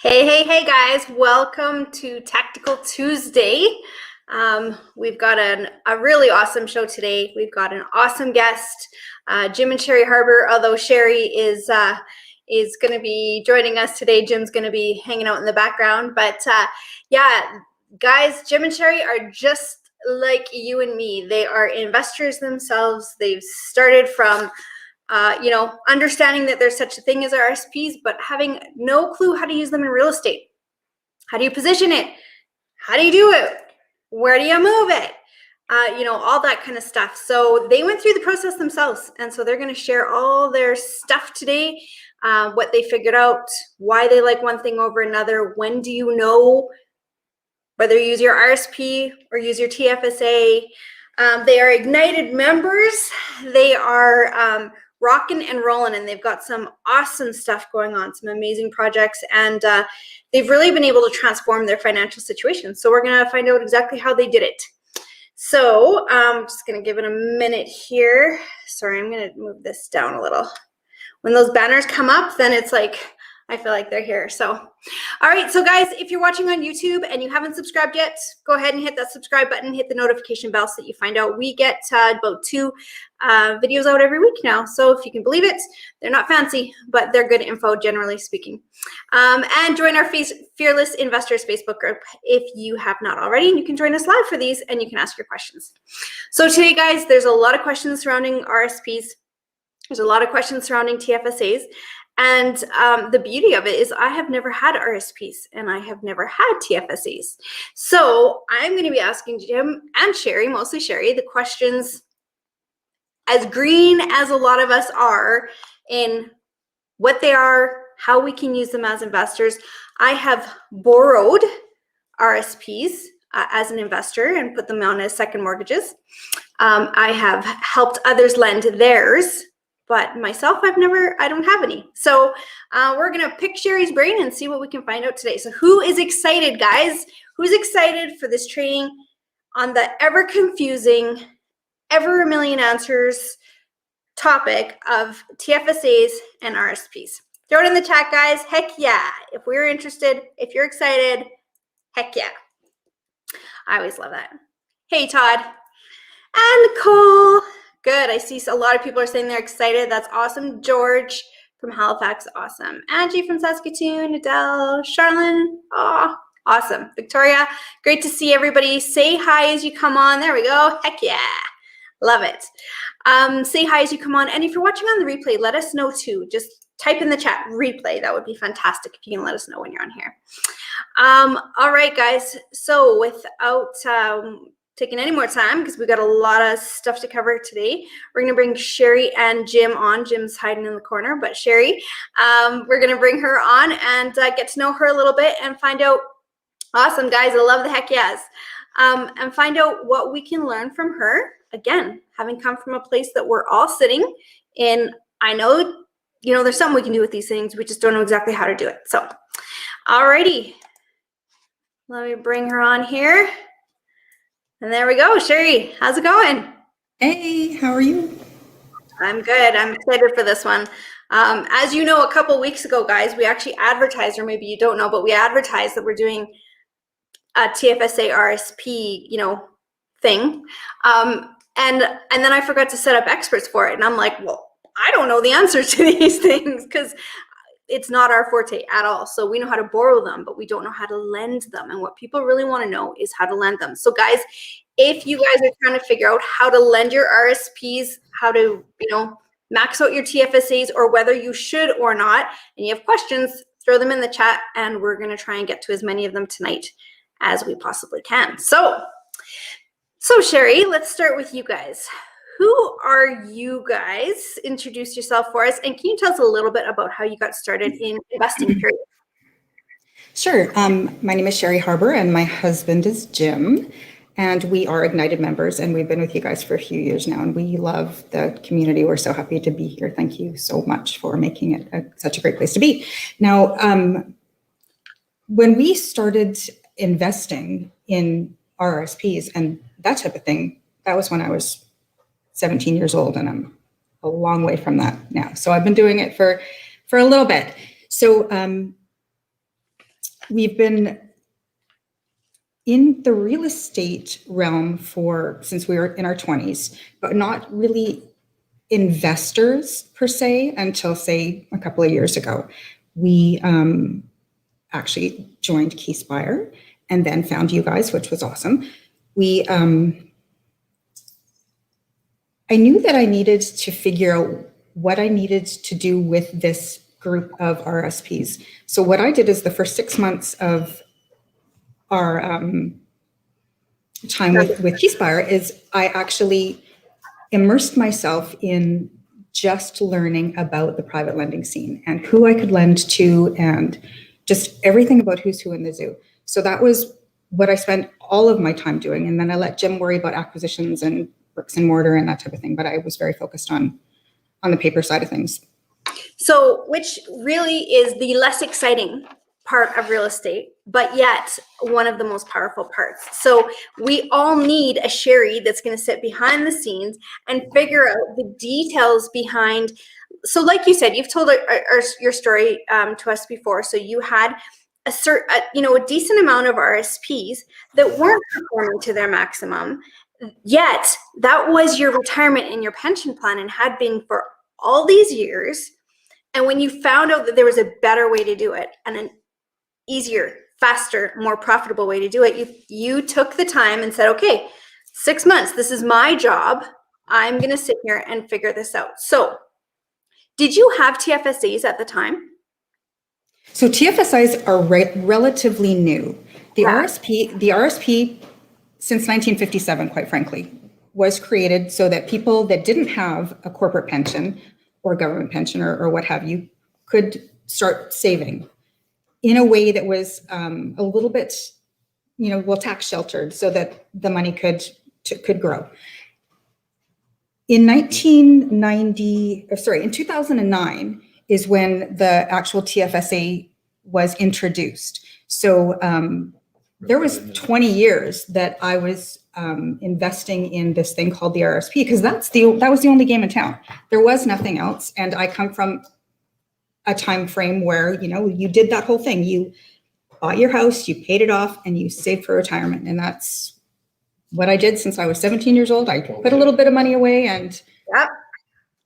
Hey guys, welcome to Tactical Tuesday. We've got a really awesome show today. We've got an awesome guest, Jim and Cherie Harbour, although Cherie is going to be joining us today. Jim's going to be hanging out in the background. But yeah, guys, Jim and Cherie are just like you and me. They are investors themselves. They've started from understanding that there's such a thing as RRSPs, but having no clue how to use them in real estate. How do you position it? How do you do it? Where do you move it? All that kind of stuff. So they went through the process themselves. And so they're going to share all their stuff today, what they figured out, why they like one thing over another. When do you know whether you use your RRSP or use your TFSA? They are Ignited members. They are rocking and rolling, and they've got some awesome stuff going on, some amazing projects, and they've really been able to transform their financial situation. So we're going to find out exactly how they did it. So I'm just going to give it a minute here. Sorry, I'm going to move this down a little. When those banners come up, then it's like, I feel like they're here. So, all right. So guys, if you're watching on YouTube and you haven't subscribed yet, go ahead and hit that subscribe button, hit the notification bell so that you find out. We get about 2 videos out every week now. So if you can believe it, they're not fancy, but they're good info, generally speaking. And join our Fearless Investors Facebook group if you have not already. And you can join us live for these and you can ask your questions. So today, guys, there's a lot of questions surrounding RRSPs. There's a lot of questions surrounding TFSAs. And the beauty of it is I have never had RRSPs and I have never had TFSAs. So I'm going to be asking Jim and Cherie, mostly Cherie, the questions as green as a lot of us are in what they are, how we can use them as investors. I have borrowed RRSPs as an investor and put them on as second mortgages. I have helped others lend theirs. But myself, I don't have any. So we're going to pick Cherie's brain and see what we can find out today. So who is excited, guys? Who's excited for this training on the ever confusing, ever a million answers topic of TFSAs and RRSPs? Throw it in the chat, guys. Heck yeah. If we're interested, if you're excited, heck yeah. I always love that. Hey, Todd. And Nicole. Good. I see a lot of people are saying they're excited. That's awesome. George from Halifax. Awesome. Angie from Saskatoon. Adele. Charlene. Oh, awesome. Victoria. Great to see everybody. Say hi as you come on. There we go. Heck yeah. Love it. Say hi as you come on. And if you're watching on the replay, let us know too. Just type in the chat replay. That would be fantastic if you can let us know when you're on here. All right, guys. So without taking any more time, because we got a lot of stuff to cover today, we're going to bring Cherie and Jim on. Jim's hiding in the corner, but Cherie, we're going to bring her on and get to know her a little bit and find out, awesome guys, I love the heck yes, and find out what we can learn from her. Again, having come from a place that we're all sitting in, I know, there's something we can do with these things. We just don't know exactly how to do it. So, alrighty, let me bring her on here. And there we go. Cherie, how's it going? Hey, how are you? I'm good. I'm excited for this one. As you know, a couple weeks ago, guys, we actually advertised, or maybe you don't know, but we advertised that we're doing a TFSA RRSP, thing. And then I forgot to set up experts for it. And I'm like, well, I don't know the answers to these things because it's not our forte at all. So we know how to borrow them, but we don't know how to lend them. And what people really want to know is how to lend them. So guys, if you guys are trying to figure out how to lend your RRSPs, how to, max out your TFSAs, or whether you should or not, and you have questions, throw them in the chat and we're going to try and get to as many of them tonight as we possibly can. So Cherie, let's start with you guys. Who are you guys? Introduce yourself for us. And can you tell us a little bit about how you got started in investing, period? Sure. My name is Cherie Harbour and my husband is Jim. And we are Ignited members and we've been with you guys for a few years now. And we love the community. We're so happy to be here. Thank you so much for making it such a great place to be. Now, when we started investing in RRSPs and that type of thing, that was when I was 17 years old, and I'm a long way from that now. So I've been doing it for a little bit. So we've been in the real estate realm since we were in our 20s, but not really investors per se until, say, a couple of years ago. We actually joined Keyspire and then found you guys, which was awesome. I knew that I needed to figure out what I needed to do with this group of RSPs. So what I did is the first 6 months of our time with Keyspire is I actually immersed myself in just learning about the private lending scene and who I could lend to and just everything about who's who in the zoo. So that was what I spent all of my time doing. And then I let Jim worry about acquisitions and bricks and mortar and that type of thing. But I was very focused on the paper side of things. So, which really is the less exciting part of real estate, but yet one of the most powerful parts. So we all need a Cherie that's going to sit behind the scenes and figure out the details behind. So like you said, you've told your story to us before. So you had a decent amount of RSPs that weren't performing to their maximum, yet that was your retirement and your pension plan and had been for all these years. And when you found out that there was a better way to do it and an easier, faster, more profitable way to do it, you took the time and said, okay, 6 months, this is my job. I'm going to sit here and figure this out. So did you have TFSAs at the time? So TFSAs are relatively new. The RRSP since 1957, quite frankly, was created so that people that didn't have a corporate pension or government pension or what have you could start saving in a way that was a little bit, tax sheltered so that the money could grow. In 2009 is when the actual TFSA was introduced. So there was 20 years that I was investing in this thing called the RRSP because that was the only game in town. There was nothing else, and I come from a time frame where you did that whole thing. You bought your house, you paid it off, and you saved for retirement, and that's what I did since I was 17 years old. I put a little bit of money away, and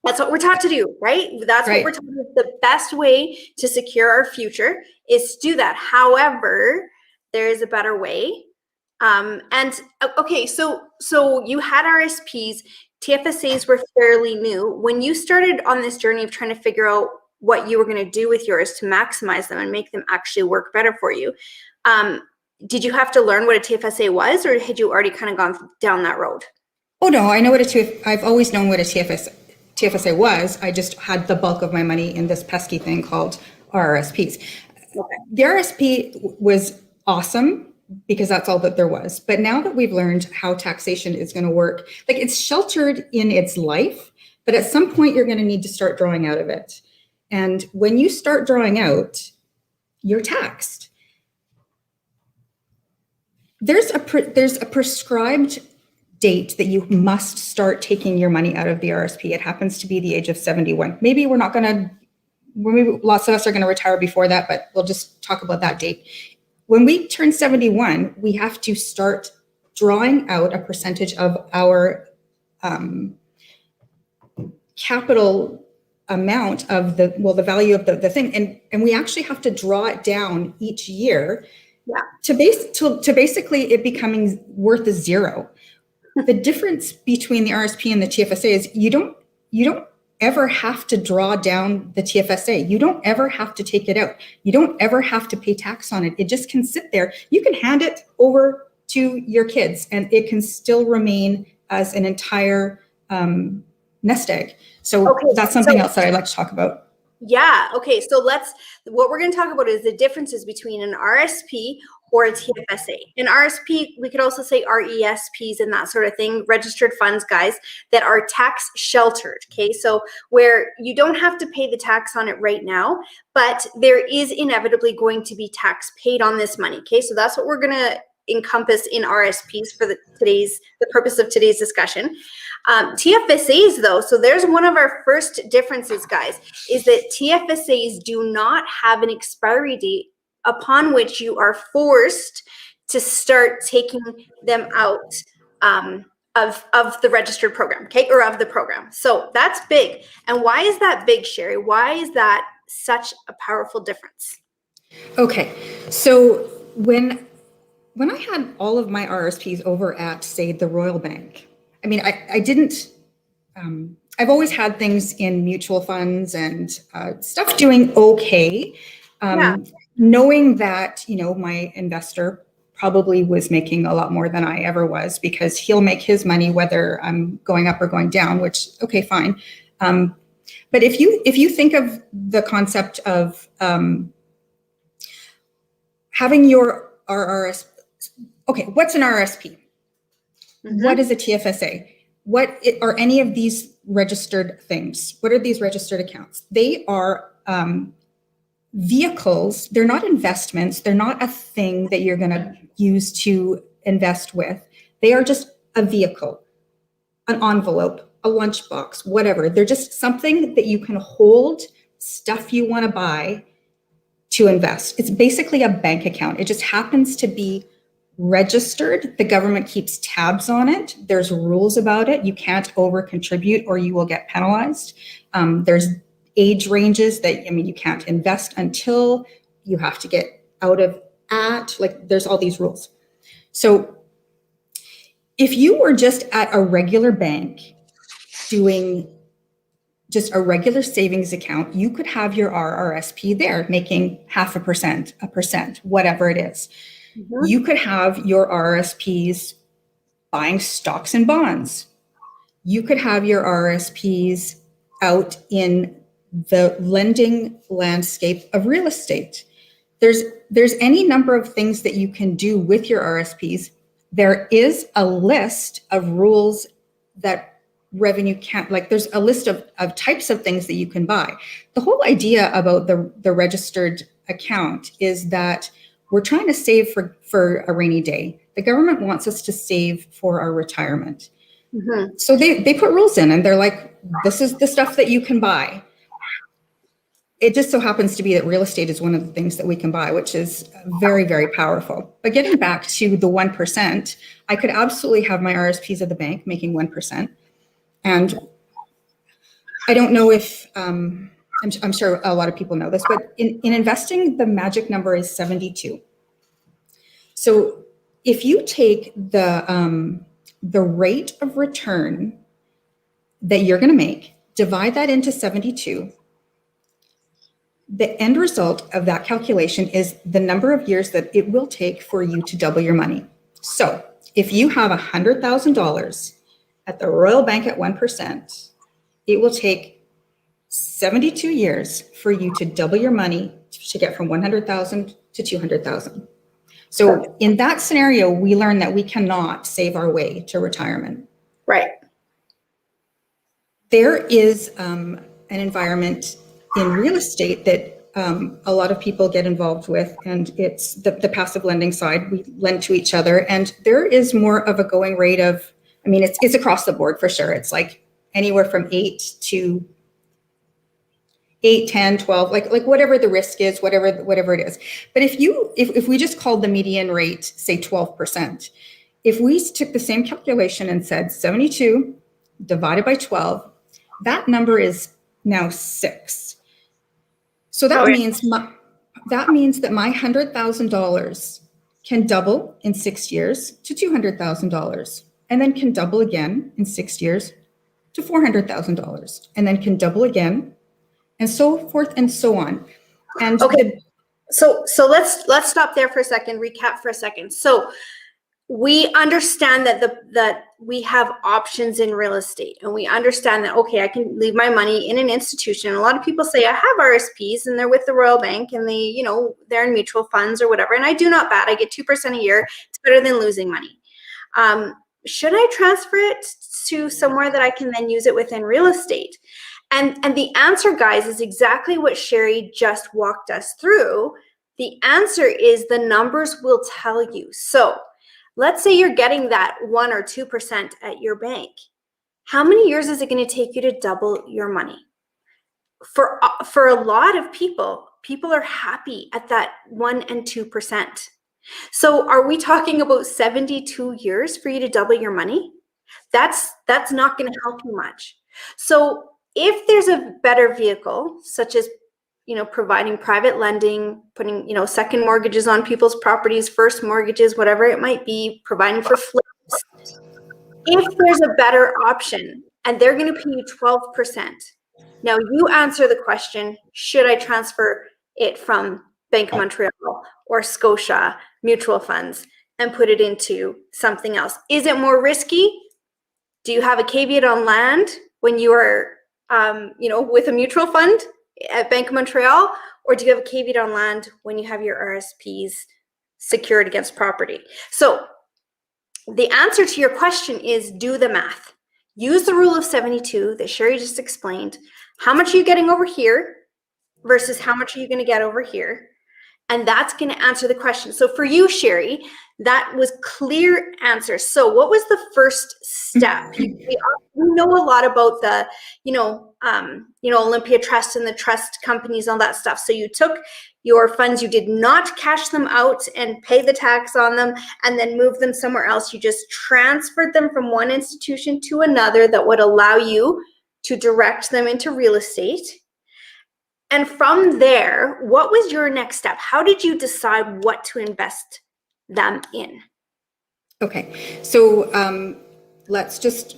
that's what we're taught to do, right? That's right. What we're taught. The best way to secure our future is to do that. However, there is a better way. Okay, so you had RSPs, TFSAs were fairly new. When you started on this journey of trying to figure out what you were going to do with yours to maximize them and make them actually work better for you, did you have to learn what a TFSA was, or had you already kind of gone down that road? Oh no, I know what I've always known what a TFSA was. I just had the bulk of my money in this pesky thing called RRSPs. Okay. The RRSP was awesome because that's all that there was. But now that we've learned how taxation is going to work, like it's sheltered in its life, but at some point you're going to need to start drawing out of it. And when you start drawing out, you're taxed. There's a prescribed date that you must start taking your money out of the RRSP. It happens to be the age of 71. Maybe lots of us are going to retire before that, but we'll just talk about that date. When we turn 71, we have to start drawing out a percentage of our capital amount of the value of the thing. And we actually have to draw it down each year to basically it becoming worth zero. The difference between the RRSP and the TFSA is you don't ever have to draw down the TFSA. You don't ever have to take it out. You don't ever have to pay tax on it. It just can sit there. You can hand it over to your kids and it can still remain as an entire nest egg. So that's something else that I'd like to talk about. Yeah. Okay. So what we're going to talk about is the differences between an RSP or a TFSA. An RSP, we could also say RESPs and that sort of thing, registered funds, guys, that are tax sheltered. Okay. So where you don't have to pay the tax on it right now, but there is inevitably going to be tax paid on this money. Okay. So that's what we're going to encompass in RSPs for the purpose of today's discussion. TFSAs though, so there's one of our first differences, guys, is that TFSAs do not have an expiry date upon which you are forced to start taking them out of the registered program, okay, or of the program. So that's big. And why is that big, Cherie? Why is that such a powerful difference? Okay, so when I had all of my RRSPs over at, say, the Royal Bank, I mean, I didn't, I've always had things in mutual funds and stuff doing okay. Knowing that, you know, my investor probably was making a lot more than I ever was, because he'll make his money whether I'm going up or going down, which, okay, fine. But if you think of the concept of having your RRSP, okay, what's an RRSP? What is a TFSA? What are any of these registered things? What are these registered accounts? They are vehicles. They're not investments. They're not a thing that you're going to use to invest with. They are just a vehicle, an envelope, a lunchbox, whatever. They're just something that you can hold stuff you want to buy to invest. It's basically a bank account. It just happens to be registered. The government keeps tabs on it. There's rules about it. You can't over contribute or you will get penalized. There's age ranges that, I mean, you can't invest until you have to get out of like, there's all these rules. So if you were just at a regular bank doing just a regular savings account, you could have your RRSP there making 0.5%, 1%, whatever it is. You could have your RRSPs buying stocks and bonds. You could have your RRSPs out in the lending landscape of real estate. There's any number of things that you can do with your RRSPs. There is a list of rules that revenue can't, like there's a list of types of things that you can buy. The whole idea about the registered account is that we're trying to save for a rainy day. The government wants us to save for our retirement. So they put rules in and they're like, this is the stuff that you can buy. It just so happens to be that real estate is one of the things that we can buy, which is very, very powerful. But getting back to the 1%, I could absolutely have my RSPs at the bank making 1%. And I don't know if, I'm sure a lot of people know this, but in investing, the magic number is 72. So if you take the rate of return that you're going to make, divide that into 72, the end result of that calculation is the number of years that it will take for you to double your money. So if you have $100,000 at the Royal Bank at 1%, it will take 72 years for you to double your money to get from 100,000 to 200,000. So in that scenario, we learn that we cannot save our way to retirement. Right. There is an environment in real estate that a lot of people get involved with, and it's the passive lending side. We lend to each other, and there is more of a going rate of, I mean, it's across the board for sure. It's like anywhere from 8 to 8, 10, 12, like whatever the risk is, whatever it is. But if we just called the median rate, say 12%, if we took the same calculation and said 72 divided by 12, that number is now 6. So that means that my $100,000 can double in 6 years to $200,000, and then can double again in 6 years to $400,000, and then can double again, and so forth and so on. And so let's stop there for a second, recap for a second. So we understand that we have options in real estate, and we understand that, okay, I can leave my money in an institution. A lot of people say I have RSPs and they're with the Royal Bank and they, you know, they're in mutual funds or whatever. And I do not bad. I get 2% a year. It's better than losing money. Should I transfer it to somewhere that I can then use it within real estate? And the answer, guys, is exactly what Cherie just walked us through. The answer is the numbers will tell you. So let's say you're getting that 1 or 2% at your bank. How many years is it going to take you to double your money? For a lot of people, people are happy at that 1 and 2%. So are we talking about 72 years for you to double your money? That's not going to help you much. So if there's a better vehicle, such as, providing private lending, putting, second mortgages on people's properties, first mortgages, whatever it might be, providing for flips, if there's a better option and they're going to pay you 12%, now you answer the question, should I transfer it from Bank of Montreal or Scotia mutual funds and put it into something else? Is it more risky? Do you have a caveat on land when you are, with a mutual fund at Bank of Montreal, or do you have a caveat on land when you have your RRSPs secured against property? So the answer to your question is do the math. Use the rule of 72 that Cherie just explained. How much are you getting over here versus how much are you going to get over here? And that's going to answer the question. So for you, Cherie, that was clear answers. So what was the first step? We know a lot about the, Olympia Trust and the trust companies, all that stuff. So you took your funds, you did not cash them out and pay the tax on them and then move them somewhere else. You just transferred them from one institution to another that would allow you to direct them into real estate. And from there, what was your next step? How did you decide what to invest them in? Okay, so let's just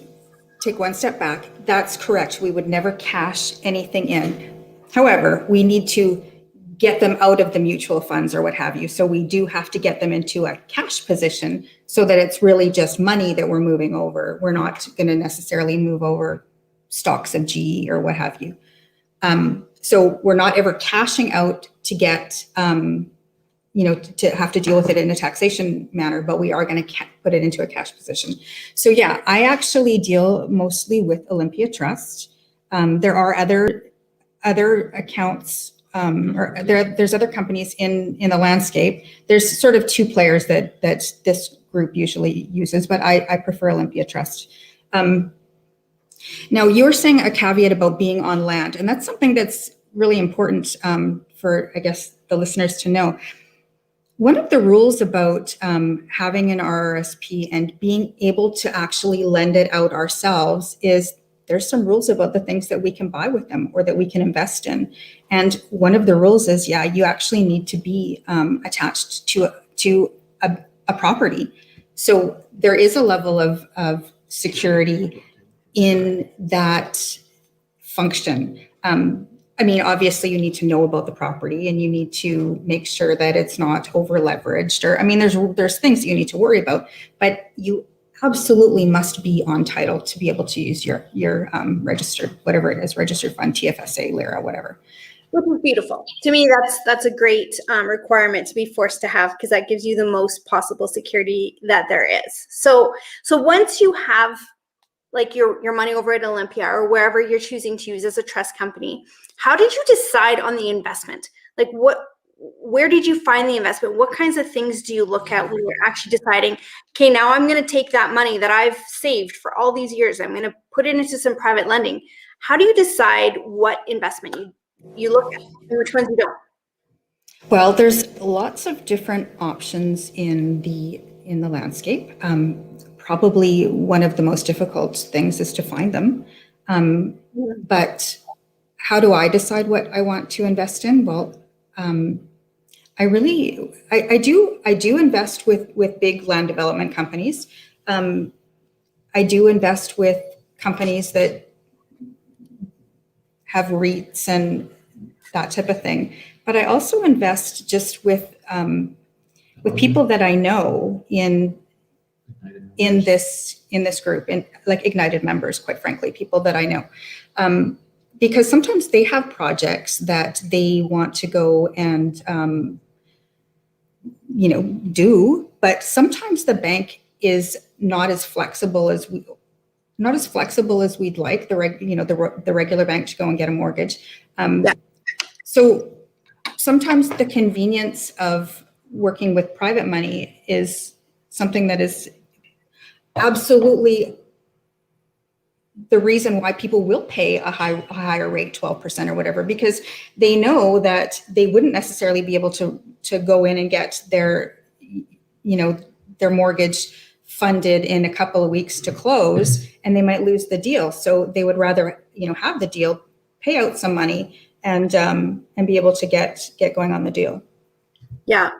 take one step back. That's correct. We would never cash anything in. However, we need to get them out of the mutual funds or what have you. So we do have to get them into a cash position so that it's really just money that we're moving over. We're not going to necessarily move over stocks of GE or what have you. So we're not ever cashing out to get, to have to deal with it in a taxation manner, but we are going to put it into a cash position. So yeah, I actually deal mostly with Olympia Trust. There are other accounts, there's other companies in the landscape. There's sort of two players that this group usually uses, but I prefer Olympia Trust. Now, you're saying a caveat about being on land, and that's something that's really important for, I guess, the listeners to know. One of the rules about having an RRSP and being able to actually lend it out ourselves is there's some rules about the things that we can buy with them or that we can invest in. And one of the rules is, you actually need to be attached to a property. So there is a level of security in that function. Obviously you need to know about the property and you need to make sure that it's not over leveraged, or, there's things that you need to worry about, but you absolutely must be on title to be able to use your registered, whatever it is, registered fund, TFSA, LIRA, whatever. Which is beautiful. To me, that's a great requirement to be forced to have, because that gives you the most possible security that there is. So once you have like your money over at Olympia or wherever you're choosing to use as a trust company, how did you decide on the investment? Like where did you find the investment? What kinds of things do you look at when you're actually deciding, okay, now I'm going to take that money that I've saved for all these years, I'm going to put it into some private lending. How do you decide what investment you look at and which ones you don't? Well, there's lots of different options in the landscape. Probably one of the most difficult things is to find them. But how do I decide what I want to invest in? Well, I do invest with big land development companies. I do invest with companies that have REITs and that type of thing. But I also invest just with people that I know in this group, and like Ignited members, quite frankly, people that I know, because sometimes they have projects that they want to go and do, but sometimes the bank is not as flexible as we'd like, the regular bank to go and get a mortgage. So sometimes the convenience of working with private money is something that is absolutely the reason why people will pay a higher rate, 12% or whatever, because they know that they wouldn't necessarily be able to go in and get their, their mortgage funded in a couple of weeks to close, and they might lose the deal. So they would rather, have the deal, pay out some money, and be able to get going on the deal. Yeah.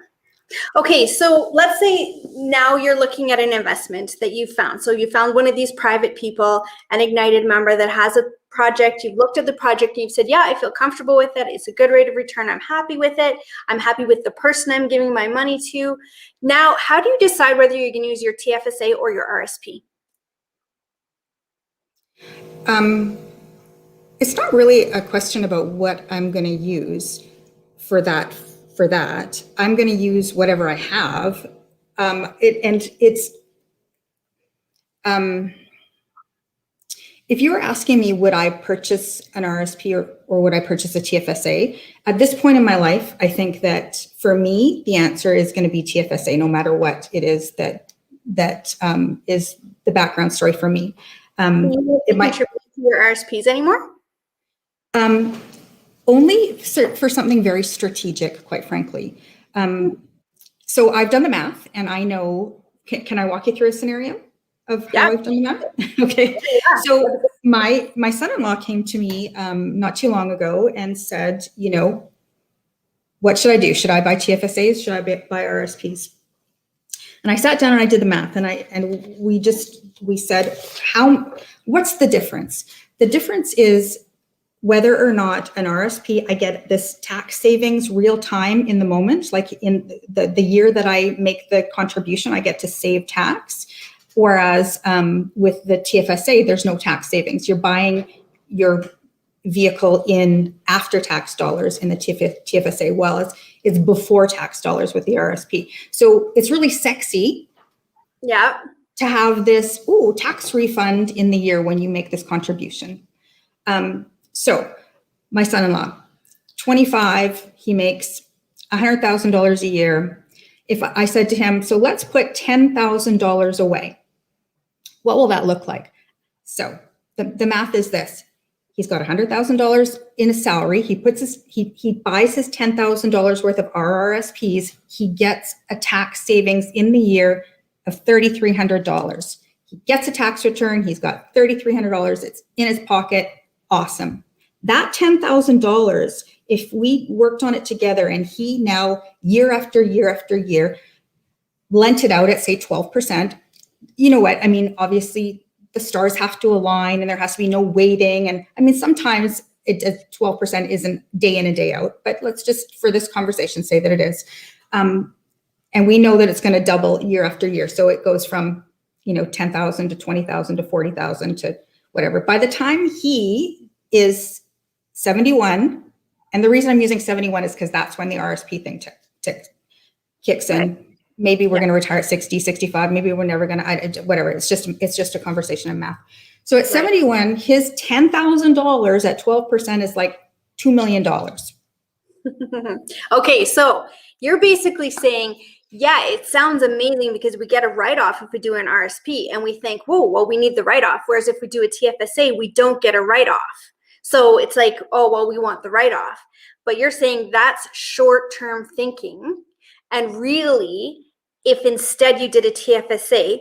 Okay, so let's say now you're looking at an investment that you found. So you found one of these private people, an Ignited member that has a project. You've looked at the project and you've said, yeah, I feel comfortable with it. It's a good rate of return. I'm happy with it. I'm happy with the person I'm giving my money to. Now, how do you decide whether you're going to use your TFSA or your RSP? It's not really a question about what I'm going to use for that. I'm going to use whatever I have. If you were asking me, would I purchase an RSP or would I purchase a TFSA? At this point in my life, I think that for me, the answer is going to be TFSA, no matter what it is that is the background story for me. It might contribute to your RSPs anymore? Only for something very strategic, quite frankly. So I've done the math, and I know. Can I walk you through a scenario of how I've done the math? Okay. Yeah. So my son-in-law came to me not too long ago and said, what should I do? Should I buy TFSAs? Should I buy RSPs? And I sat down and I did the math, and we said, what's the difference? The difference is whether or not an RSP, I get this tax savings real time in the moment, like in the year that I make the contribution, I get to save tax. Whereas with the TFSA, there's no tax savings. You're buying your vehicle in after tax dollars in the TFSA, while it's before tax dollars with the RSP. So it's really sexy. Yeah. To have this tax refund in the year when you make this contribution. So my son-in-law, 25, he makes $100,000 a year. If I said to him, so let's put $10,000 away, what will that look like? So the math is this. He's got $100,000 in a salary. He buys his $10,000 worth of RRSPs. He gets a tax savings in the year of $3,300. He gets a tax return. He's got $3,300. It's in his pocket. Awesome. That $10,000, if we worked on it together and he now year after year after year lent it out at, say, 12%, you know what? I mean, obviously the stars have to align and there has to be no waiting. And I mean, sometimes 12% isn't day in and day out, but let's just, for this conversation, say that it is. And we know that it's going to double year after year. So it goes from, 10,000 to 20,000 to 40,000 to whatever. By the time he is 71, and the reason I'm using 71 is because that's when the RSP thing kicks in. Right. Maybe we're going to retire at 60, 65. Maybe we're never going to, whatever. It's just a conversation of math. So at 71, his $10,000 at 12% is like $2 million. Okay, so you're basically saying, yeah, it sounds amazing because we get a write-off if we do an RSP, and we think, whoa, well, we need the write-off. Whereas if we do a TFSA, we don't get a write-off. So it's like, oh, well, we want the write-off. But you're saying that's short-term thinking. And really, if instead you did a TFSA,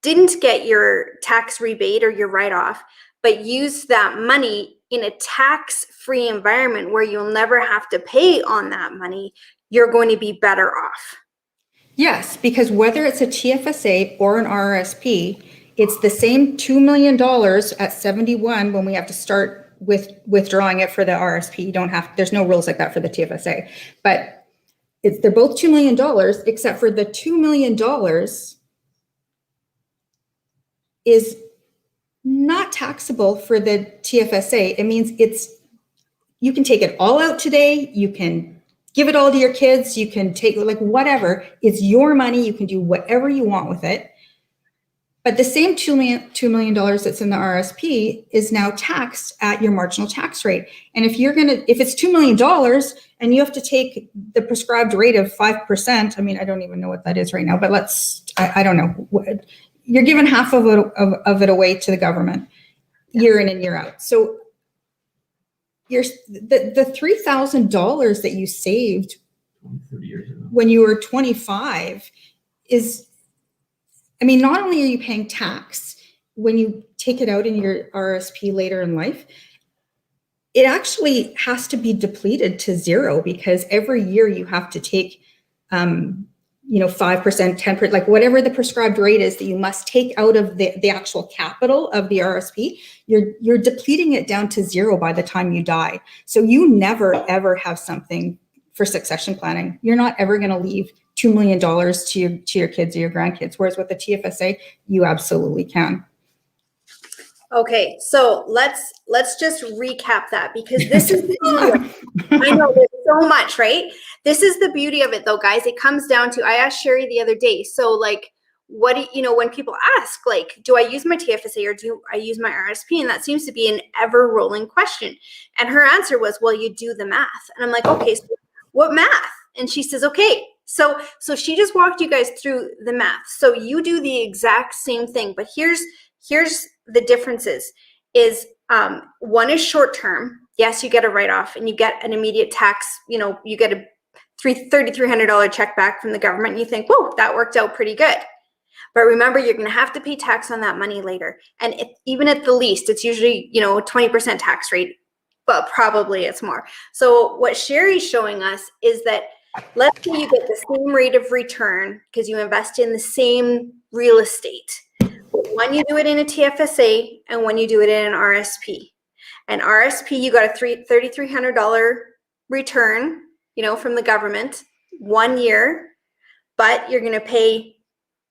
didn't get your tax rebate or your write-off, but used that money in a tax-free environment where you'll never have to pay on that money, you're going to be better off. Yes, because whether it's a TFSA or an RRSP, it's the same $2 million at 71 when we have to start with withdrawing it for the RRSP. You don't have, there's no rules like that for the TFSA, but they're both $2 million, except for the $2 million is not taxable for the TFSA. It means you can take it all out today. You can give it all to your kids. You can take like whatever. It's your money. You can do whatever you want with it. But the same $2 million that's in the RSP is now taxed at your marginal tax rate. And if it's $2 million and you have to take the prescribed rate of 5%, I mean, I don't even know what that is right now, but I don't know. You're giving half of it away to the government. year in and year out. So the $3,000 that you saved 30 years ago when you were 25 is, I mean, not only are you paying tax when you take it out in your RRSP later in life, it actually has to be depleted to zero, because every year you have to take, 5%, 10%, like whatever the prescribed rate is that you must take out of the actual capital of the RRSP, you're depleting it down to zero by the time you die. So you never, ever have something for succession planning. You're not ever going to leave $2 million to your kids or your grandkids. Whereas with the TFSA, you absolutely can. Okay, so let's just recap that, because this is the beauty of it. I know there's so much, right? This is the beauty of it though, guys. It comes down to, I asked Cherie the other day, so like, what do you know, when people ask, like, do I use my TFSA or do I use my RSP? And that seems to be an ever rolling question. And her answer was, well, you do the math. And I'm like, okay, so what math? And she says, okay, so she just walked you guys through the math. So you do the exact same thing, but here's the differences is, one is short term. Yes, you get a write-off and you get an immediate tax, you get a $3,300 check back from the government and you think, whoa, that worked out pretty good. But remember, you're going to have to pay tax on that money later. And even at the least, it's usually, 20% tax rate, but probably it's more. So what Cherie's showing us is that, let's say you get the same rate of return because you invest in the same real estate. When you do it in a TFSA and when you do it in an RSP. An RSP, you got a $3,300 return, from the government 1 year, but you're going to pay,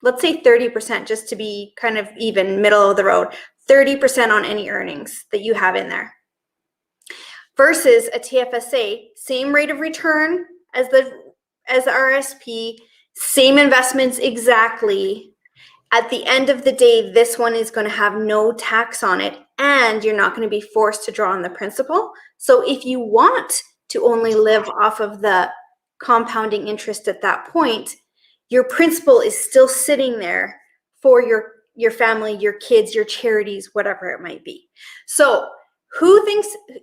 let's say 30%, just to be kind of even, middle of the road, 30% on any earnings that you have in there. Versus a TFSA, same rate of return as the RSP, same investments exactly. At the end of the day, this one is going to have no tax on it, and you're not going to be forced to draw on the principal. So if you want to only live off of the compounding interest at that point, your principal is still sitting there for your family, your kids, your charities, whatever it might be. So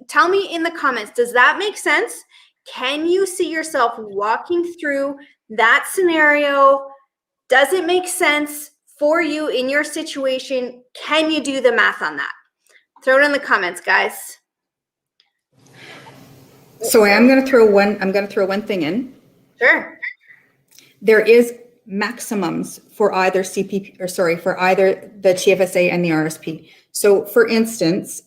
tell me in the comments, does that make sense? Can you see yourself walking through that scenario? Does it make sense for you in your situation? Can you do the math on that? Throw it in the comments, guys. So I'm going to throw one thing in. Sure. There is maximums for either for either the TFSA and the RSP. So for instance,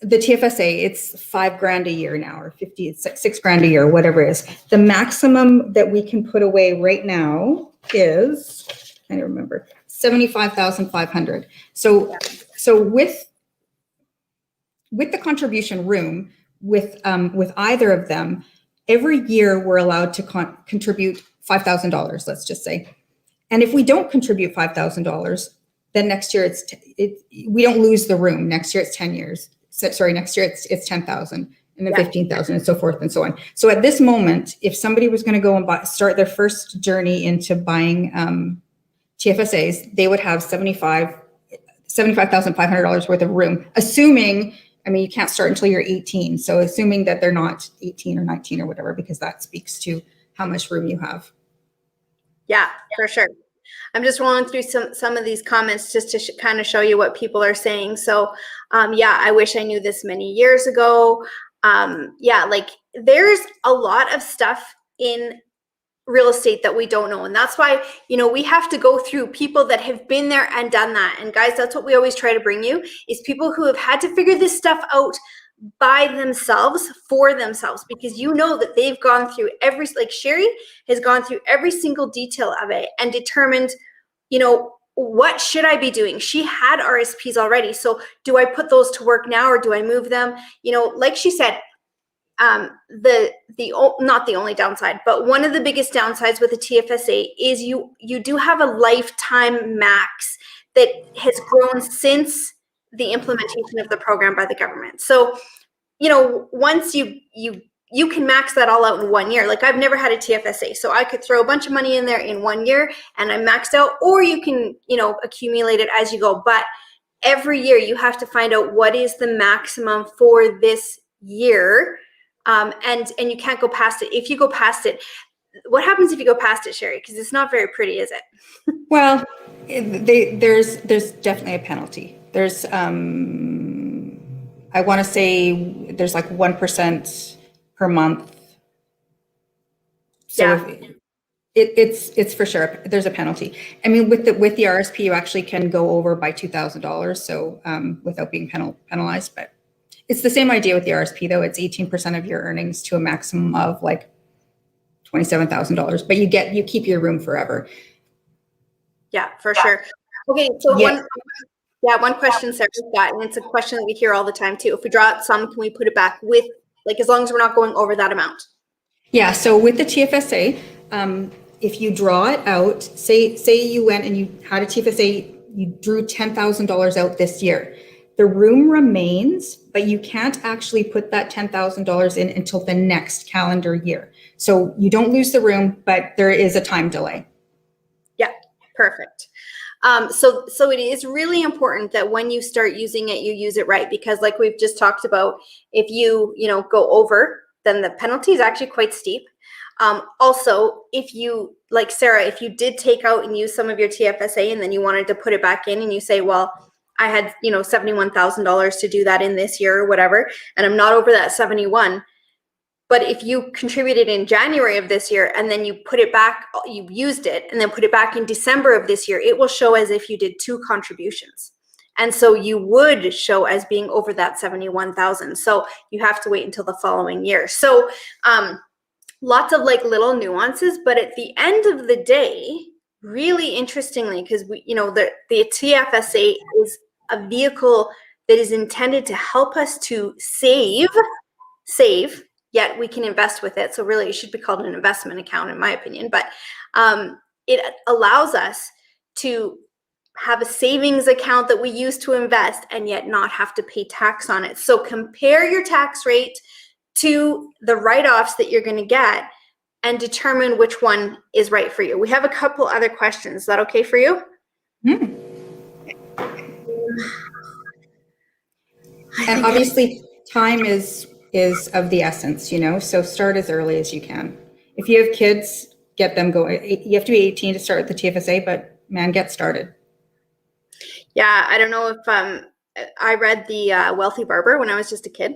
the TFSA, it's $5,000 a year now, or it's $6,000 a year, whatever it is. The maximum that we can put away right now is, I don't remember, $75,500. So with the contribution room, with either of them, every year we're allowed to contribute $5,000, let's just say. And if we don't contribute $5,000, then next year we don't lose the room. Next year it's 10 years. Next year it's 10,000 and then 15,000 and so forth and so on. So at this moment, if somebody was going to go and start their first journey into buying TFSAs, they would have $75,500 worth of room, assuming, you can't start until you're 18. So assuming that they're not 18 or 19 or whatever, because that speaks to how much room you have. Yeah, for sure. I'm just rolling through some of these comments just to kind of show you what people are saying. So I wish I knew this many years ago. Like there's a lot of stuff in real estate that we don't know. And that's why, we have to go through people that have been there and done that. And guys, that's what we always try to bring you, is people who have had to figure this stuff out by themselves, for themselves, because that they've gone through like Cherie has gone through every single detail of it and determined, what should I be doing? She had RSPs already. So do I put those to work now or do I move them? Like she said, not the only downside, but one of the biggest downsides with a TFSA is you do have a lifetime max that has grown since the implementation of the program by the government. So, once you can max that all out in 1 year. Like I've never had a TFSA, so I could throw a bunch of money in there in 1 year and I'm maxed out, or you can, accumulate it as you go. But every year you have to find out what is the maximum for this year. And you can't go past it. If you go past it, what happens if you go past it, Cherie? Because it's not very pretty, is it? Well, there's definitely a penalty. There's I want to say there's like 1% per month. So Yeah. it's for sure there's a penalty. I mean, with the RSP, you actually can go over by $2,000, so without being penalized. But it's the same idea with the RSP, though. It's 18% of your earnings to a maximum of like $27,000, but you keep your room forever. Yeah, for sure. Okay, so one question Sarah's got, and it's a question that we hear all the time too. If we draw out some, can we put it back with, like, as long as we're not going over that amount? Yeah, so with the TFSA, if you draw it out, say you went and you had a TFSA, you drew $10,000 out this year. The room remains, but you can't actually put that $10,000 in until the next calendar year. So you don't lose the room, but there is a time delay. Yeah, perfect. So it is really important that when you start using it, you use it right, because like we've just talked about, if you go over, then the penalty is actually quite steep. Also, if you, like Sarah, if you did take out and use some of your TFSA and then you wanted to put it back in and you say, well, I had, $71,000 to do that in this year or whatever, and I'm not over that 71. But if you contributed in January of this year and then you put it back, you used it and then put it back in December of this year, it will show as if you did 2 contributions. And so you would show as being over that 71,000. So you have to wait until the following year. So lots of like little nuances, but at the end of the day, really interestingly, because the TFSA is a vehicle that is intended to help us to save, yet we can invest with it. So really it should be called an investment account in my opinion, but it allows us to have a savings account that we use to invest and yet not have to pay tax on it. So compare your tax rate to the write-offs that you're going to get and determine which one is right for you. We have a couple other questions. Is that okay for you? Mm. And obviously time is of the essence, so start as early as you can. If you have kids, get them going. You have to be 18 to start the TFSA, but man, get started. Yeah, I don't know if I read the Wealthy Barber when I was just a kid.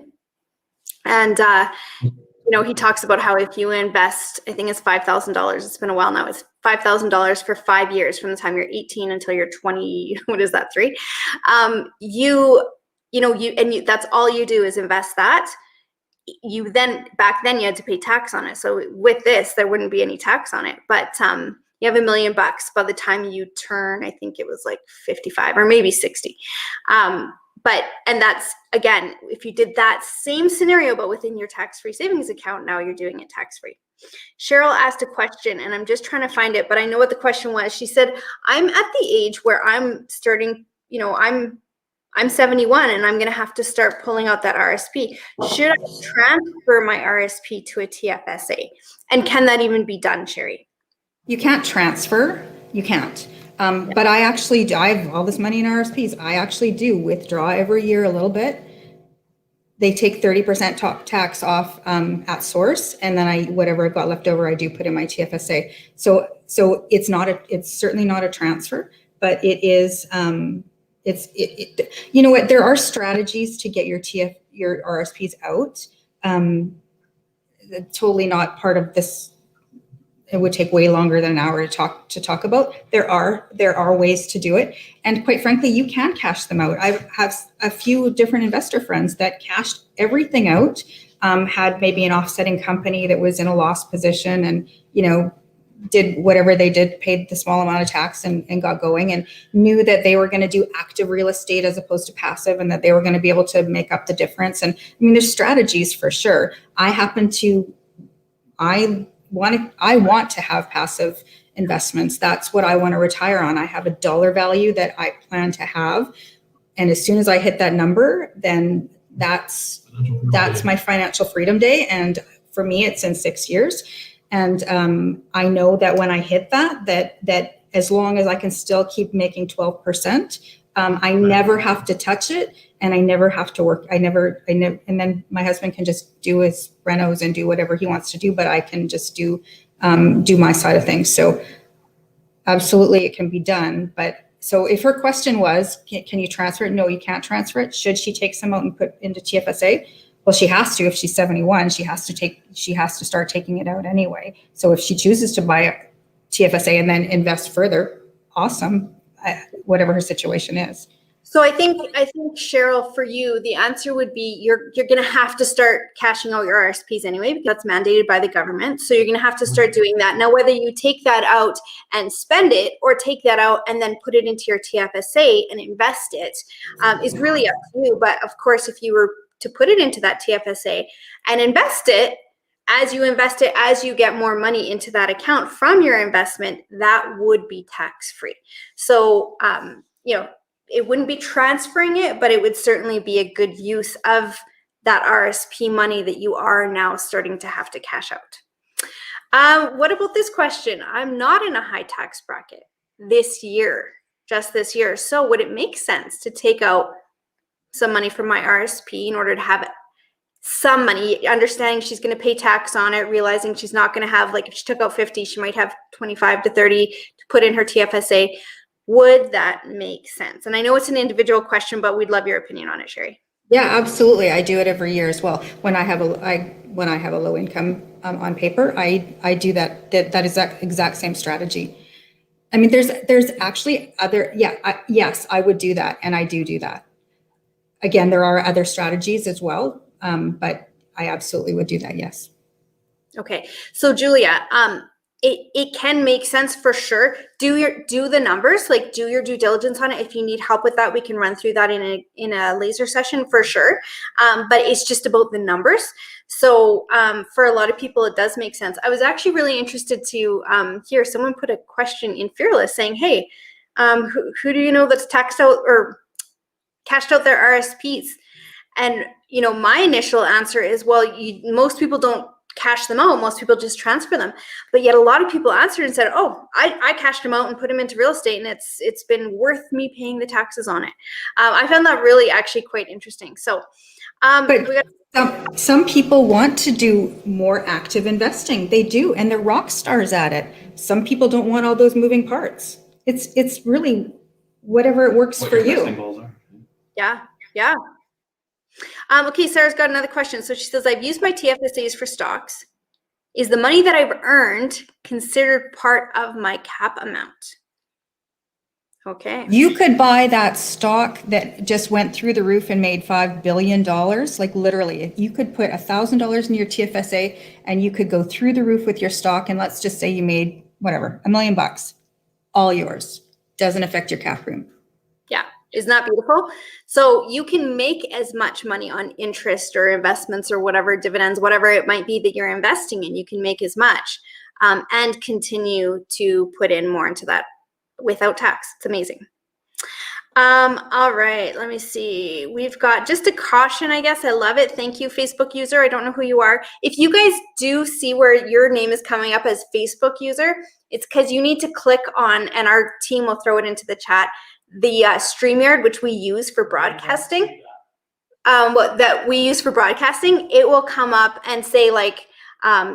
And, he talks about how if you invest, I think it's $5,000, it's been a while now, it's $5,000 for 5 years from the time you're 18 until you're 20, what is that, 3? That's all you do is invest that. Back then you had to pay tax on it. So with this, there wouldn't be any tax on it, but you have $1 million by the time you turn, I think it was like 55 or maybe 60. And that's, again, if you did that same scenario, but within your tax-free savings account, now you're doing it tax-free. Cheryl asked a question and I'm just trying to find it, but I know what the question was. She said, I'm at the age where I'm starting, I'm 71 and I'm going to have to start pulling out that RSP. Should I transfer my RSP to a TFSA? And can that even be done, Cherie? You can't transfer. You can't. But I have all this money in RSPs. I actually do withdraw every year a little bit. They take 30% tax off at source, and then whatever I've got left over, I do put in my TFSA. So it's certainly not a transfer, but it is. You know what? There are strategies to get your RSPs out. Totally not part of this. It would take way longer than an hour to talk about. There are ways to do it, and quite frankly, you can cash them out. I have a few different investor friends that cashed everything out, had maybe an offsetting company that was in a loss position, and did whatever they did, paid the small amount of tax and got going, and knew that they were going to do active real estate as opposed to passive, and that they were going to be able to make up the difference. And I mean, there's strategies for sure. I want to have passive investments. That's what I want to retire on. I have a dollar value that I plan to have. And as soon as I hit that number, then that's my financial freedom day. And for me, it's in 6 years. And I know that when I hit that as long as I can still keep making 12%, I never have to touch it, and I never have to work. I never, and then my husband can just do his renos and do whatever he wants to do, but I can just do my side of things. So absolutely, it can be done. But so if her question was, can you transfer it? No, you can't transfer it. Should she take some out and put into TFSA? Well, she has to. If she's 71, she has to start taking it out anyway. So if she chooses to buy a TFSA and then invest further, awesome, whatever her situation is. So I think Cheryl, for you, the answer would be you're going to have to start cashing out your RSPs anyway, because that's mandated by the government. So you're going to have to start doing that. Now, whether you take that out and spend it, or take that out and then put it into your TFSA and invest it, is really up to you. But of course, if you were to put it into that TFSA and invest it, as you get more money into that account from your investment, that would be tax-free. So, it wouldn't be transferring it, but it would certainly be a good use of that RSP money that you are now starting to have to cash out. What about this question? I'm not in a high tax bracket just this year. So would it make sense to take out some money from my RSP in order to have some money, understanding she's going to pay tax on it, realizing she's not going to have, like, if she took out 50, she might have 25 to 30 to put in her TFSA. Would that make sense? And I know it's an individual question, but we'd love your opinion on it, Cherie. Yeah, absolutely. I do it every year as well. When I have a low income on paper, I do that. That is that exact same strategy. I mean, there's actually other. Yes, I would do that, and I do that. Again, there are other strategies as well, but I absolutely would do that. Yes. Okay, so Julia, it can make sense for sure. Do the numbers, like do your due diligence on it. If you need help with that, we can run through that in a laser session for sure. But it's just about the numbers. So for a lot of people, it does make sense. I was actually really interested to hear someone put a question in Fearless saying, hey, who do you know that's taxed out or cashed out their RSPs? And my initial answer is, well, most people don't cash them out. Most people just transfer them. But yet a lot of people answered and said, oh, I cashed them out and put them into real estate, and it's been worth me paying the taxes on it. I found that really actually quite interesting. So some people want to do more active investing. They do, and they're rock stars at it. Some people don't want all those moving parts. It's really whatever it works for you. Yeah. Okay, Sarah's got another question. So she says, I've used my TFSAs for stocks. Is the money that I've earned considered part of my cap amount? Okay. You could buy that stock that just went through the roof and made $5 billion. Like literally, you could put $1,000 in your TFSA and you could go through the roof with your stock. And let's just say you made whatever, $1 million, all yours. Doesn't affect your cap room. Yeah. Isn't that beautiful? So you can make as much money on interest or investments or whatever, dividends, whatever it might be that you're investing in, you can make as much and continue to put in more into that without tax. It's amazing. All right, let me see. We've got just a caution, I guess. I love it. Thank you, Facebook user. I don't know who you are. If you guys do see where your name is coming up as Facebook user, it's because you need to click on, and our team will throw it into the chat, the StreamYard, which we use for broadcasting, it will come up and say, like,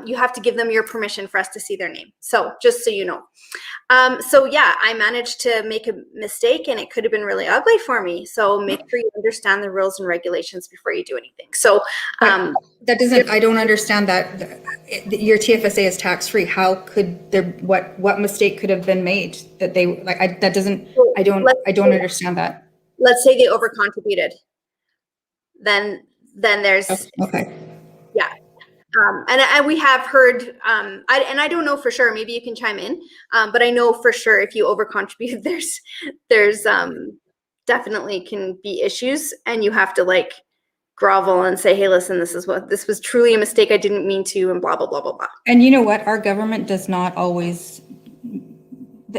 you have to give them your permission for us to see their name. So just so you know. So yeah, I managed to make a mistake and it could have been really ugly for me. So make sure you understand the rules and regulations before you do anything. So I don't understand that. Your TFSA is tax-free. How could there, what mistake could have been made that they, like, I don't understand that. Let's say they overcontributed. Then there's, okay. Yeah. And we have heard, I don't know for sure, maybe you can chime in, but I know for sure if you overcontribute, there's definitely can be issues, and you have to like grovel and say, hey, listen, this was truly a mistake. I didn't mean to, and blah, blah, blah, blah, blah. And you know what? Our government does not always,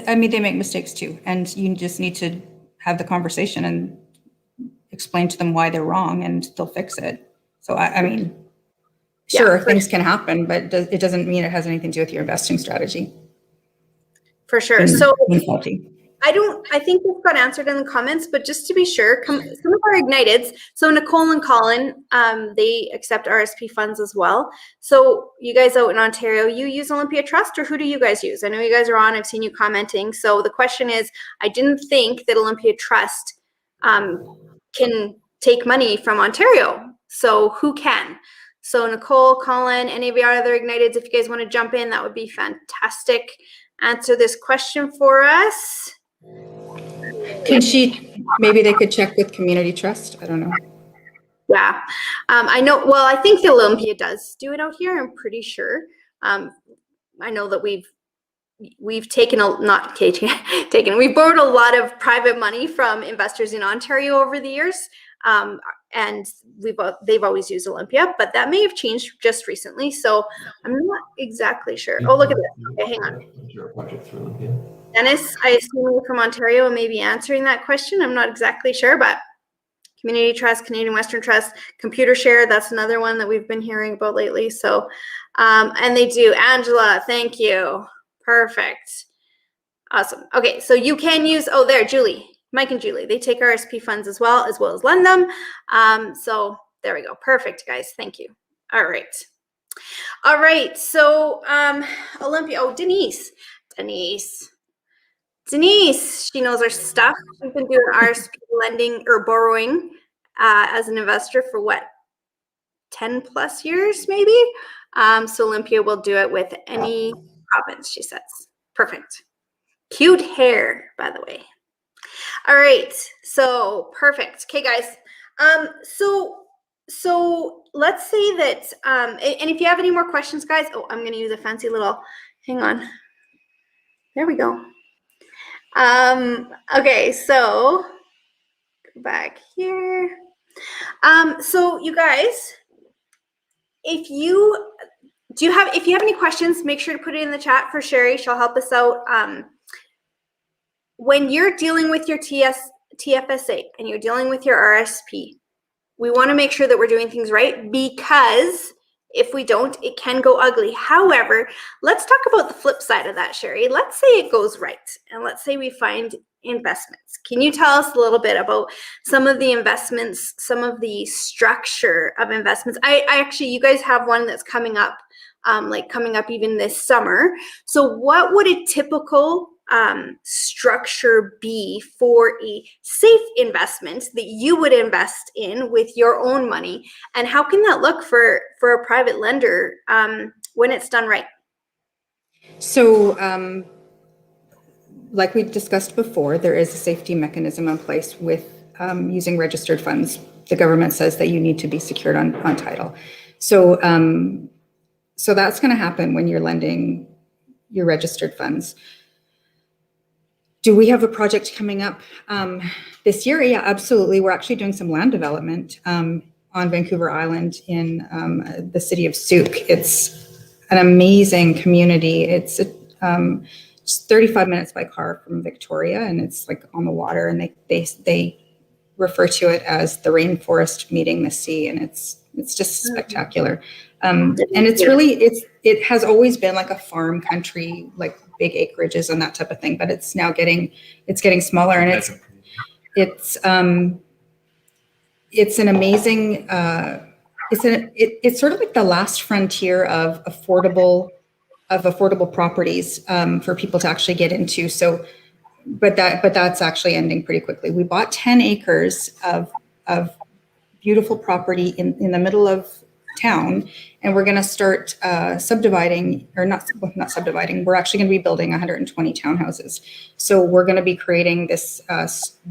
I mean, they make mistakes too. And you just need to have the conversation and explain to them why they're wrong, and they'll fix it. So I mean, sure, things can happen, but it doesn't mean it has anything to do with your investing strategy. For sure. So I think this got answered in the comments, but just to be sure, some of our Igniteds, so Nicole and Colin, they accept RSP funds as well. So you guys out in Ontario, you use Olympia Trust, or who do you guys use? I know you guys are on, I've seen you commenting. So the question is, I didn't think that Olympia Trust can take money from Ontario. So who can? So Nicole, Colin, any of your other Igniteds, if you guys want to jump in, that would be fantastic. Answer this question for us. Maybe they could check with Community Trust. I don't know. Yeah, I know. Well, I think the Olympia does do it out here. I'm pretty sure. I know that we've taken we've borrowed a lot of private money from investors in Ontario over the years, and they've always used Olympia, but that may have changed just recently. So I'm not exactly sure. Oh, look at this. Okay, hang on. Dennis, I assume you're from Ontario and maybe answering that question. I'm not exactly sure, but Community Trust, Canadian Western Trust, Computer Share, that's another one that we've been hearing about lately. So, and they do. Angela, thank you. Perfect. Awesome. Okay, so you can use, oh, there, Julie, Mike and Julie, they take RSP funds as well as lend them. So there we go. Perfect, guys. Thank you. All right. All right, so Olympia, oh, Denise, she knows her stuff. She's been doing RSP lending or borrowing as an investor for what, 10 plus years maybe? So Olympia will do it with any province, she says. Perfect. Cute hair, by the way. All right, so perfect. Okay, guys. So let's say that, and if you have any more questions, guys, oh, I'm going to use a fancy little, hang on. There we go. Okay, so go back here. So you guys, if you have any questions, make sure to put it in the chat for Cherie. She'll help us out. When you're dealing with your TFSA and you're dealing with your RSP, we want to make sure that we're doing things right, because if we don't, it can go ugly. However, let's talk about the flip side of that, Cherie. Let's say it goes right, and let's say we find investments. Can you tell us a little bit about some of the investments, some of the structure of investments? I actually, you guys have one that's coming up, coming up even this summer. So what would a typical structure be for a safe investment that you would invest in with your own money, and how can that look for a private lender when it's done right? So like we discussed before, there is a safety mechanism in place with using registered funds. The government says that you need to be secured on title. So so that's going to happen when you're lending your registered funds. Do we have a project coming up this year? Yeah, absolutely. We're actually doing some land development on Vancouver Island in the city of Souk. It's an amazing community. It's just 35 minutes by car from Victoria, and it's like on the water, and they refer to it as the rainforest meeting the sea, and it's just spectacular. And it's really, it has always been like a farm country, like big acreages and that type of thing, but it's now getting smaller, and it's an amazing, it's sort of like the last frontier of affordable properties for people to actually get into. So, but that's actually ending pretty quickly. We bought 10 acres of beautiful property in the middle of town, and we're going to start subdividing, or not subdividing. We're actually going to be building 120 townhouses. So we're going to be creating this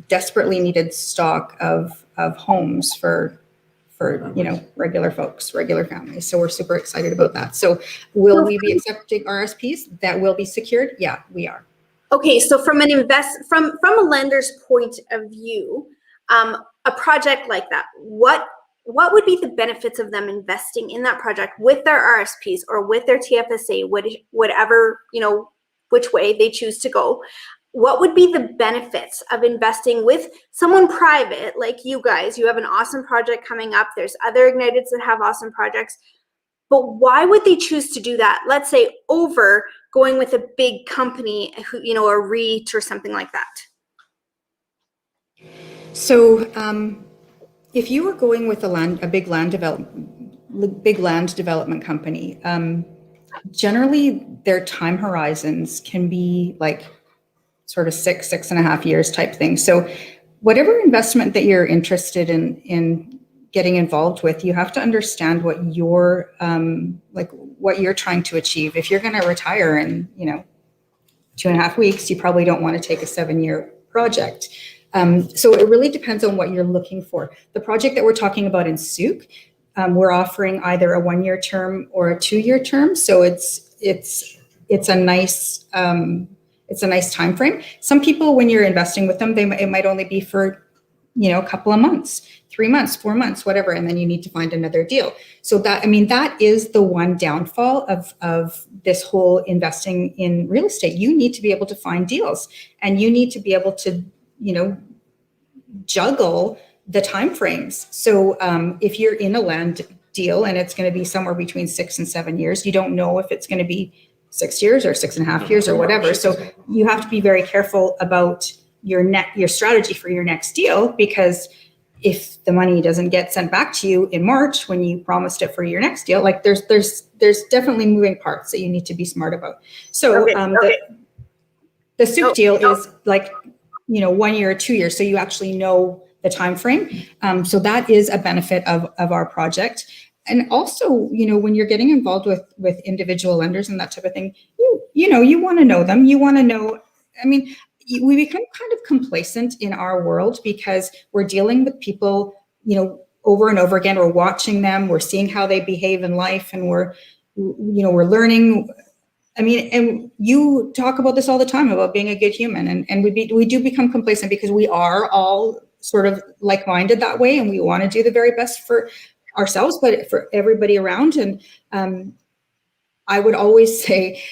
desperately needed stock of homes for regular folks, regular families. So we're super excited about that. So will we be accepting RSPs that will be secured? Yeah, we are. Okay, so from a lender's point of view, a project like that, what would be the benefits of them investing in that project with their RSPs or with their TFSA, whatever, which way they choose to go? What would be the benefits of investing with someone private like you guys? You have an awesome project coming up. There's other Igniteds that have awesome projects. But why would they choose to do that, let's say, over going with a big company, who, you know, a REIT or something like that? So if you were going with a big land development company, generally their time horizons can be like sort of 6.5 years type thing. So whatever investment that you're interested in getting involved with, you have to understand what you're what you're trying to achieve. If you're going to retire in 2.5 weeks, you probably don't want to take a 7-year project. So it really depends on what you're looking for. The project that we're talking about in Souk, we're offering either a 1-year term or a 2-year term. So it's a nice time frame. Some people, when you're investing with them, it might only be for a couple of months, 3 months, 4 months, whatever, and then you need to find another deal. So that is the one downfall of this whole investing in real estate. You need to be able to find deals, and you need to be able to juggle the time frames. So if you're in a land deal and it's going to be somewhere between 6 and 7 years, you don't know if it's going to be 6 years or 6.5 years or whatever. So you have to be very careful about your strategy for your next deal, because if the money doesn't get sent back to you in March when you promised it for your next deal, like there's definitely moving parts that you need to be smart about. So the Souk deal is like 1 year or 2 years, so you actually know the time frame. So that is a benefit of our project. And also, when you're getting involved with individual lenders and that type of thing, you want to know them. You want to know. I mean, we become kind of complacent in our world because we're dealing with people, over and over again. We're watching them. We're seeing how they behave in life, and we're learning. I mean, and you talk about this all the time about being a good human, and we do become complacent because we are all sort of like-minded that way, and we want to do the very best for ourselves, but for everybody around. And I would always say,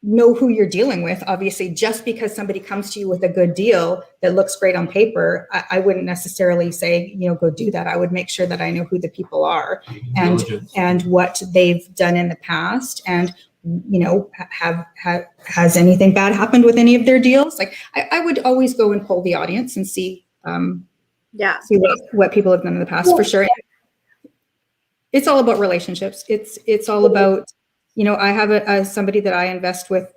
know who you're dealing with. Obviously, just because somebody comes to you with a good deal that looks great on paper, I wouldn't necessarily say, go do that. I would make sure that I know who the people are and what they've done in the past, and has anything bad happened with any of their deals? Like I would always go and poll the audience and see what people have done in the past, for sure. It's all about relationships. It's all about, I have somebody that I invest with,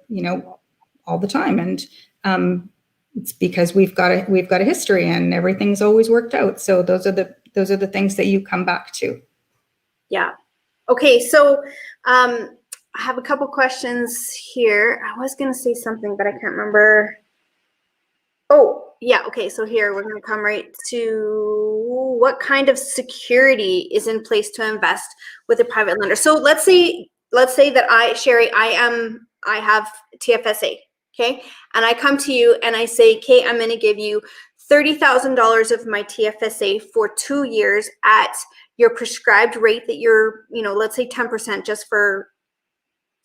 all the time, and it's because we've got a history and everything's always worked out. So those are the things that you come back to. Yeah. Okay. So I have a couple questions here. I was going to say something, but I can't remember. Oh, yeah. Okay. So here we're going to come right to what kind of security is in place to invest with a private lender. So let's say that Cherie, I have TFSA. Okay. And I come to you and I say, okay, I'm going to give you $30,000 of my TFSA for 2 years at your prescribed rate that you're, let's say 10% just for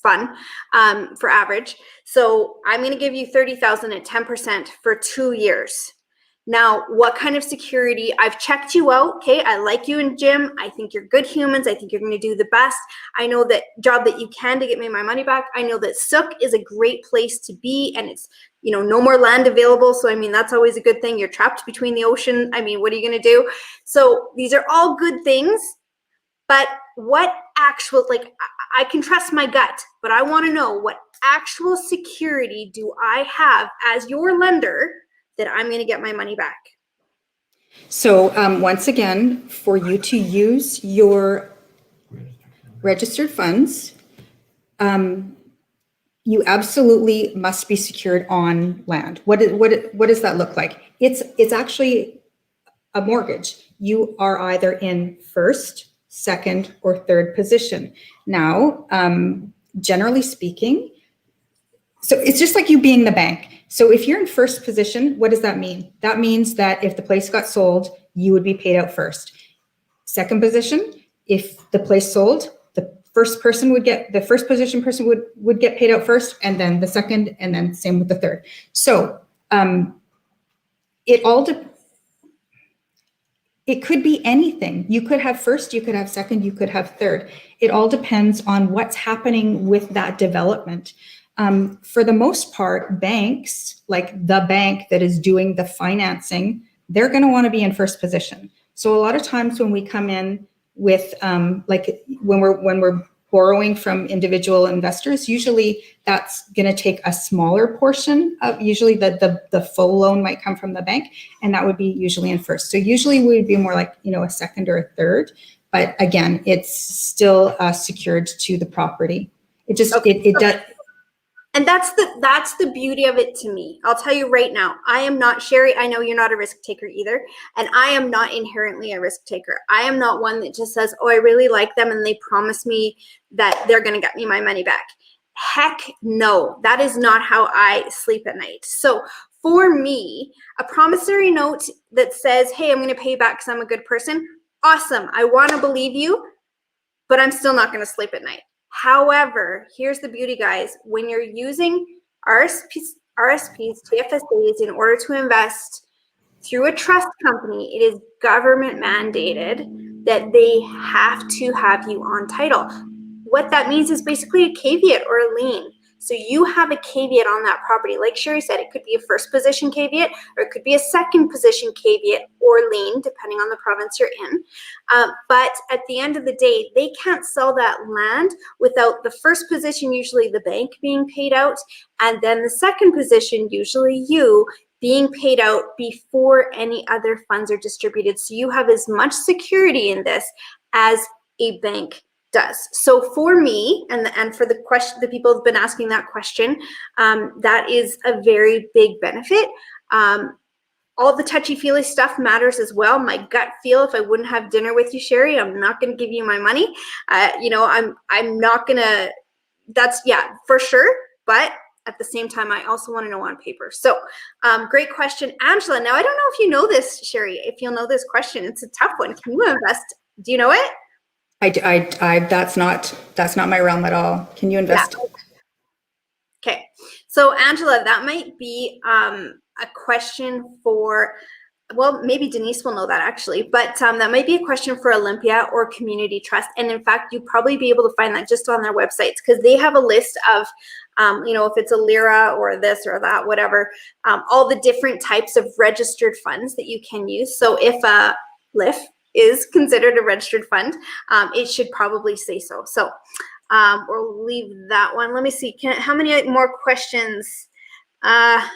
fun, for average. So I'm going to give you 30,000 at 10% for 2 years. Now, what kind of security? I've checked you out. Okay. I like you and Jim. I think you're good humans. I think you're going to do the best. I know that job that you can to get me my money back. I know that Souk is a great place to be, and it's, no more land available. So, I mean, that's always a good thing. You're trapped between the ocean. I mean, what are you going to do? So these are all good things, but what actual, I can trust my gut, but I want to know, what actual security do I have as your lender that I'm going to get my money back? So once again, for you to use your registered funds, you absolutely must be secured on land. What does that look like? It's actually a mortgage. You are either in first, second, or third position. Now, generally speaking, so it's just like you being the bank. So if you're in first position, what does that mean? That means that if the place got sold, you would be paid out first. Second position, if the place sold, the first position person would get paid out first, and then the second, and then same with the third. So it could be anything. You could have first, you could have second, you could have third. It all depends on what's happening with that development. For the most part, banks, like the bank that is doing the financing, they're going to want to be in first position. So a lot of times when we come in with, like when we're borrowing from individual investors, usually that's going to take a smaller portion of, usually the full loan might come from the bank, and that would be usually in first. So usually we would be more like, a second or a third, but again, it's still secured to the property. It just, it does. And that's the beauty of it to me. I'll tell you right now, I am not, Cherie, I know you're not a risk taker either. And I am not inherently a risk taker. I am not one that just says, oh, I really like them and they promise me that they're going to get me my money back. Heck no, that is not how I sleep at night. So for me, a promissory note that says, hey, I'm going to pay you back because I'm a good person. Awesome. I want to believe you, but I'm still not going to sleep at night. However, here's the beauty, guys. When you're using RRSPs, TFSAs in order to invest through a trust company, it is government mandated that they have to have you on title. What that means is basically a caveat or a lien. So you have a caveat on that property. Like Cherie said, it could be a first position caveat, or it could be a second position caveat or lien, depending on the province you're in. But at the end of the day, they can't sell that land without the first position, usually the bank, being paid out, and then the second position, usually you, being paid out before any other funds are distributed. So you have as much security in this as a bank does. So for me, and for the question, the people have been asking that question, that is a very big benefit. All the touchy-feely stuff matters as well. My gut feel, if I wouldn't have dinner with you, Cherie, I'm not going to give you my money. I'm not going to. That's, yeah, for sure. But at the same time, I also want to know on paper. So, great question, Angela. Now I don't know if you know this, Cherie. If you'll know this question, it's a tough one. Can you invest? Do you know it? That's not my realm at all. Can you invest? Yeah. Okay. So Angela, that might be a question for, well, maybe Denise will know that actually, but that might be a question for Olympia or Community Trust. And in fact, you'd probably be able to find that just on their websites, because they have a list of, if it's a LIRA or this or that, whatever, all the different types of registered funds that you can use. So if a LIF is considered a registered fund, it should probably say so. So we'll leave that one. Let me see. How many more questions? Yeah,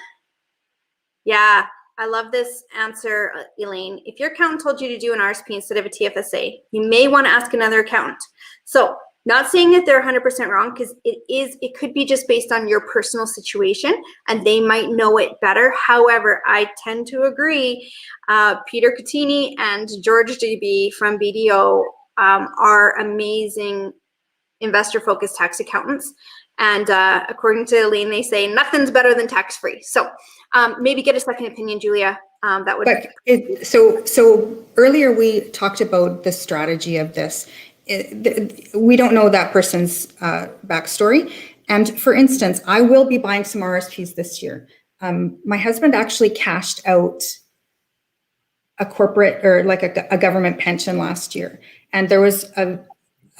I love this answer, Elaine. If your accountant told you to do an RSP instead of a TFSA, you may want to ask another accountant. So not saying that they're 100% wrong, because it could be just based on your personal situation and they might know it better. However, I tend to agree. Peter Catini and George DB from BDO are amazing investor-focused tax accountants. And according to Elaine, they say nothing's better than tax-free. So maybe get a second opinion, Julia. That would. So earlier we talked about the strategy of this. We don't know that person's backstory. And for instance, I will be buying some RSPs this year. My husband actually cashed out a corporate or like a government pension last year. And there was a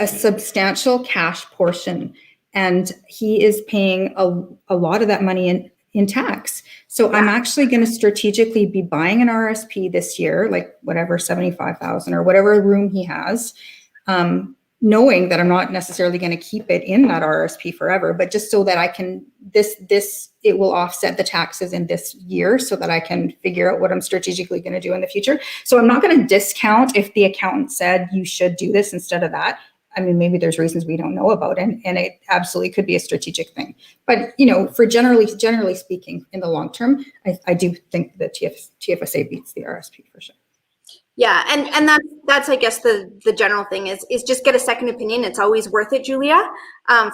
substantial cash portion, and he is paying a lot of that money in tax. So I'm actually going to strategically be buying an RSP this year, like whatever, 75,000 or whatever room he has, knowing that I'm not necessarily going to keep it in that RRSP forever, but just so that I can, it will offset the taxes in this year so that I can figure out what I'm strategically going to do in the future. So I'm not going to discount if the accountant said you should do this instead of that. I mean, maybe there's reasons we don't know about, and it absolutely could be a strategic thing. But, for generally speaking, in the long term, I do think that TFSA beats the RSP for sure. Yeah, and that's I guess the general thing is just get a second opinion. It's always worth it, Julia,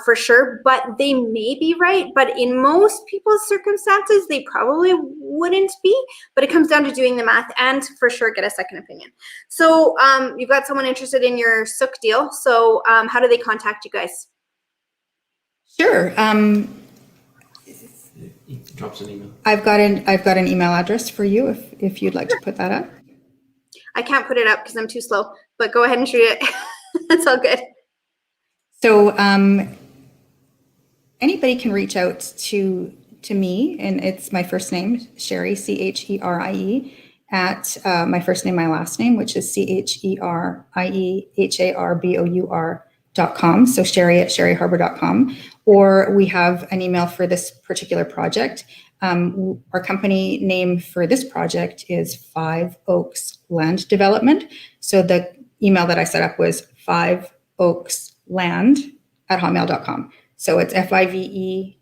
for sure. But they may be right, but in most people's circumstances, they probably wouldn't be. But it comes down to doing the math, and for sure, get a second opinion. So you've got someone interested in your Sook deal. So how do they contact you guys? Sure. Drop us an email. I've got an email address for you if you'd like to put that up. I can't put it up because I'm too slow, but go ahead and shoot it. That's all good. So anybody can reach out to me, and it's my first name, Cherie, Cherie, at my first name, my last name, which is CherieHarbour.com. So Cherie at CherieHarbour.com. Or we have an email for this particular project. Our company name for this project is 5 Oaks Land Development. So the email that I set up was 5oaksland@hotmail.com. So it's FIVEOAKSLAND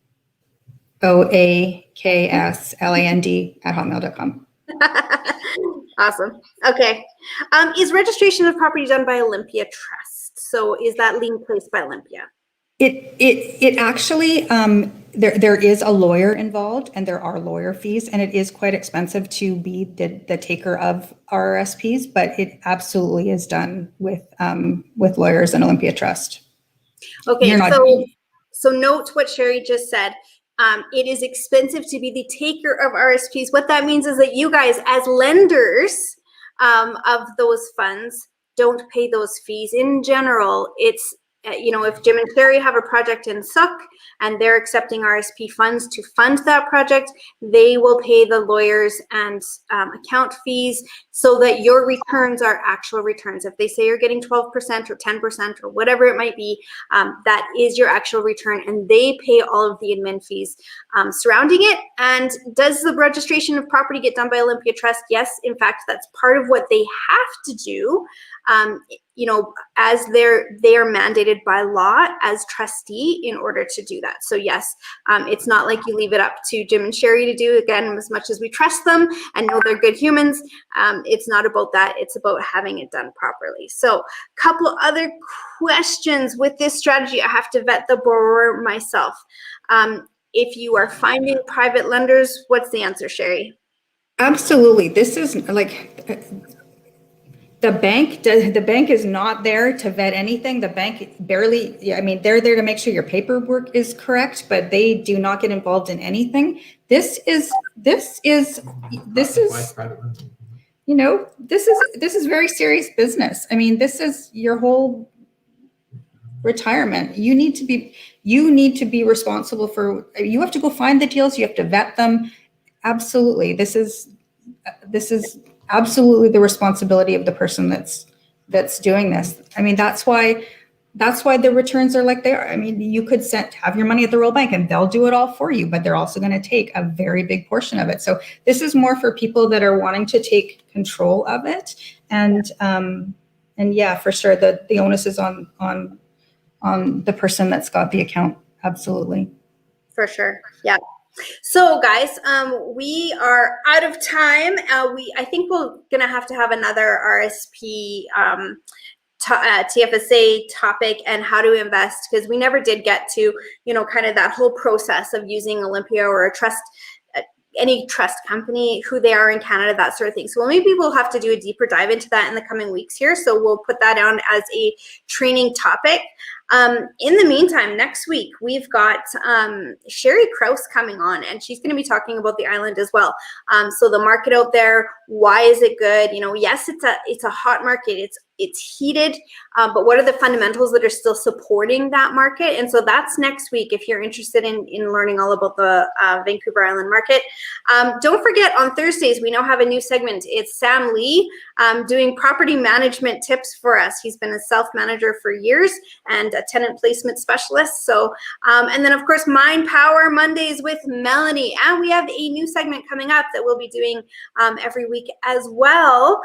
Awesome. Okay. Is registration of property done by Olympia Trust? So is that lien placed by Olympia? It actually, there is a lawyer involved, and there are lawyer fees, and it is quite expensive to be the taker of RRSPs, but it absolutely is done with lawyers and Olympia Trust. Okay, so note what Cherie just said. It is expensive to be the taker of RSPs. What that means is that you guys, as lenders of those funds, don't pay those fees. In general, it's, if Jim and Cherie have a project in Suck and they're accepting RSP funds to fund that project, they will pay the lawyers and account fees so that your returns are actual returns. If they say you're getting 12% or 10% or whatever it might be, that is your actual return, and they pay all of the admin fees surrounding it. And does the registration of property get done by Olympia Trust? Yes, in fact, that's part of what they have to do. As they are mandated by law as trustee in order to do that. So yes, it's not like you leave it up to Jim and Cherie to do. Again, as much as we trust them and know they're good humans, it's not about that. It's about having it done properly. So a couple other questions with this strategy. I have to vet the borrower myself. If you are finding private lenders, what's the answer, Cherie? Absolutely. This is like, the bank is not there to vet anything. The bank barely, they're there to make sure your paperwork is correct, but they do not get involved in anything. This is very serious business. This is your whole retirement. You need to be responsible for, you have to go find the deals, you have to vet them. Absolutely. This is absolutely the responsibility of the person that's doing this. That's why the returns are like they are. You could have your money at the Royal Bank and they'll do it all for you, but they're also going to take a very big portion of it. So this is more for people that are wanting to take control of it. And yeah, for sure, the onus is on the person that's got the account. Absolutely. For sure. Yeah. So guys, we are out of time. I think we're gonna have to have another RSP TFSA topic and how to invest, because we never did get to, kind of that whole process of using Olympia or a trust, any trust company, who they are in Canada, that sort of thing. So maybe we'll have to do a deeper dive into that in the coming weeks here. So we'll put that down as a training topic. In the meantime, next week, we've got Cherie Krause coming on, and she's going to be talking about the island as well. So the market out there, why is it good? Yes, it's a hot market. It's heated, but what are the fundamentals that are still supporting that market? And so that's next week if you're interested in learning all about the Vancouver Island market. Don't forget, on Thursdays, we now have a new segment. It's Sam Lee doing property management tips for us. He's been a self-manager for years and a tenant placement specialist. So, and then of course, Mind Power Mondays with Melanie. And we have a new segment coming up that we'll be doing every week as well,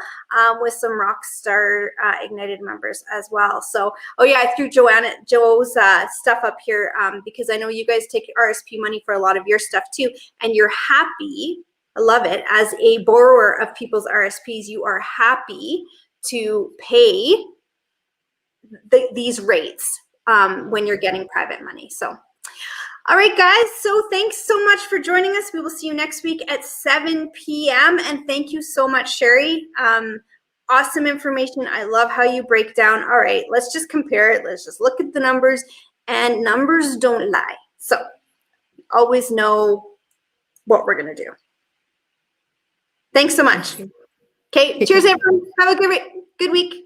with some rock star Ignited members as well. So, oh yeah, I threw Joe's stuff up here because I know you guys take RSP money for a lot of your stuff too, and you're happy. I love it. As a borrower of people's RSPs, you are happy to pay these rates when you're getting private money. So, all right, guys. So thanks so much for joining us. We will see you next week at 7 p.m. And thank you so much, Cherie. Awesome information. I love how you break down. All right, let's just compare it. Let's just look at the numbers, and numbers don't lie. So always know what we're going to do. Thanks so much. Okay, cheers, everyone. Have a good week.